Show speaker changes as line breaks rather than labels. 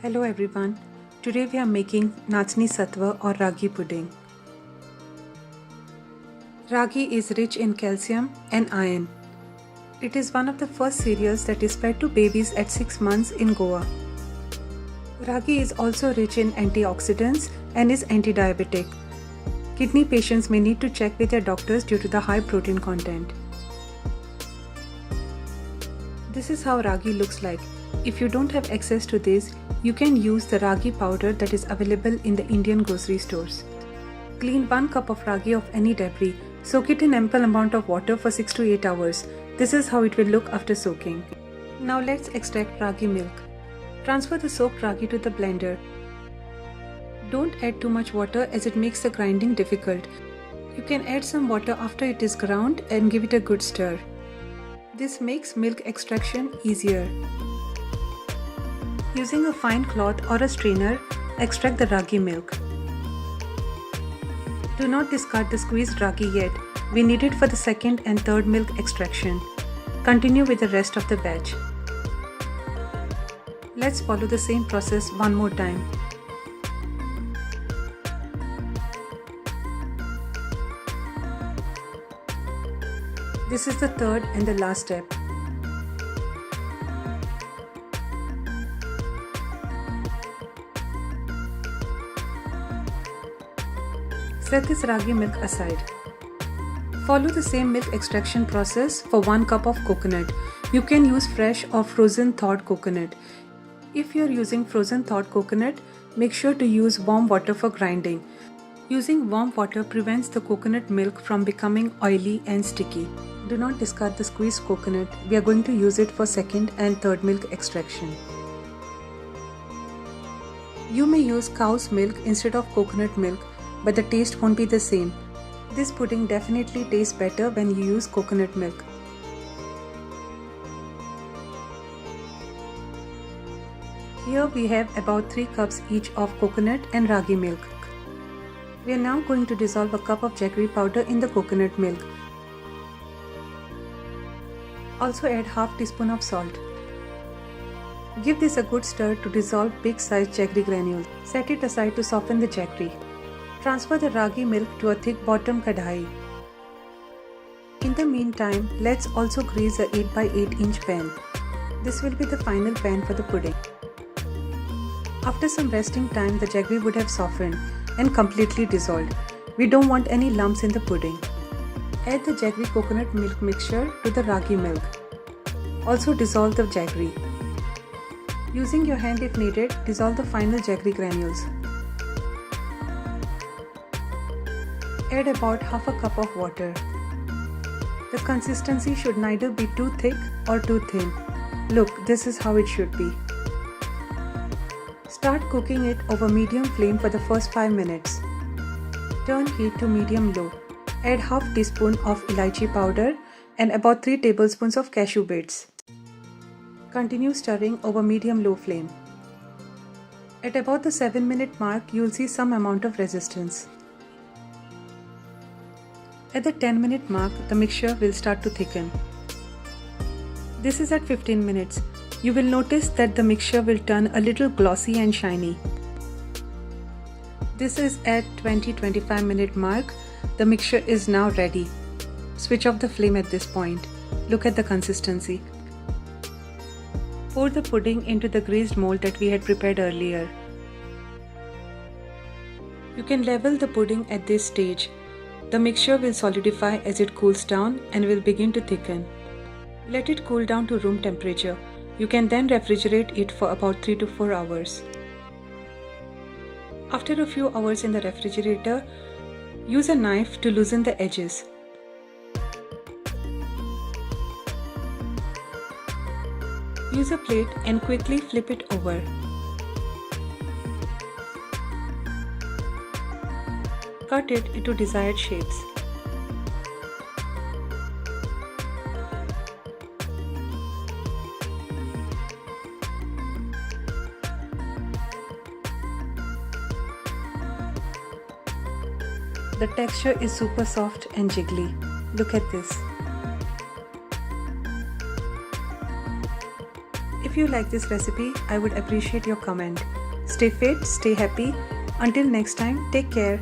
Hello everyone. Today we are making Nachni Satva or Ragi pudding. Ragi is rich in calcium and iron. It is one of the first cereals that is fed to babies at 6 months in Goa. Ragi is also rich in antioxidants and is anti-diabetic. Kidney patients may need to check with their doctors due to the high protein content. This is how Ragi looks like. If you don't have access to this, you can use the Ragi powder that is available in the Indian grocery stores. Clean 1 cup of Ragi of any debris. Soak it in ample amount of water for 6 to 8 hours. This is how it will look after soaking. Now let's extract Ragi milk. Transfer the soaked Ragi to the blender. Don't add too much water as it makes the grinding difficult. You can add some water after it is ground and give it a good stir. This makes milk extraction easier. Using a fine cloth or a strainer, extract the Ragi milk. Do not discard the squeezed Ragi yet. We need it for the second and third milk extraction. Continue with the rest of the batch. Let's follow the same process one more time. This is the third and the last step. Set this Ragi milk aside. Follow the same milk extraction process for 1 cup of coconut. You can use fresh or frozen thawed coconut. If you are using frozen thawed coconut, make sure to use warm water for grinding. Using warm water prevents the coconut milk from becoming oily and sticky. Do not discard the squeezed coconut. We are going to use it for second and third milk extraction. You may use cow's milk instead of coconut milk, but the taste won't be the same. This pudding definitely tastes better when you use coconut milk. Here we have about 3 cups each of coconut and Ragi milk. We are now going to dissolve a cup of jaggery powder in the coconut milk. Also add half teaspoon of salt. Give this a good stir to dissolve big sized jaggery granules. Set it aside to soften the jaggery. Transfer the Ragi milk to a thick bottom kadhai. In the meantime, let's also grease a 8 by 8 inch pan. This will be the final pan for the pudding. After some resting time, the jaggery would have softened and completely dissolved. We don't want any lumps in the pudding. Add the jaggery coconut milk mixture to the Ragi milk. Also dissolve the jaggery. Using your hand if needed, dissolve the final jaggery granules. Add about half a cup of water. The consistency should neither be too thick or too thin. Look, this is how it should be. Start cooking it over medium flame for the first 5 minutes. Turn heat to medium-low. Add half teaspoon of Allergy powder and about 3 tablespoons of cashew bits. Continue stirring over medium-low flame. At about the 7-minute mark, you will see some amount of resistance. At the 10-minute mark, the mixture will start to thicken. This is at 15 minutes. You will notice that the mixture will turn a little glossy and shiny. This is at 20-25 minute mark. The mixture is now ready. Switch off the flame at this point. Look at the consistency. Pour the pudding into the greased mold that we had prepared earlier. You can level the pudding at this stage. The mixture will solidify as it cools down and will begin to thicken. Let it cool down to room temperature. You can then refrigerate it for about 3 to 4 hours. After a few hours in the refrigerator, use a knife to loosen the edges. Use a plate and quickly flip it over. Cut it into desired shapes. The texture is super soft and jiggly. Look at this. If you like this recipe, I would appreciate your comment. Stay fit, stay happy. Until next time, take care.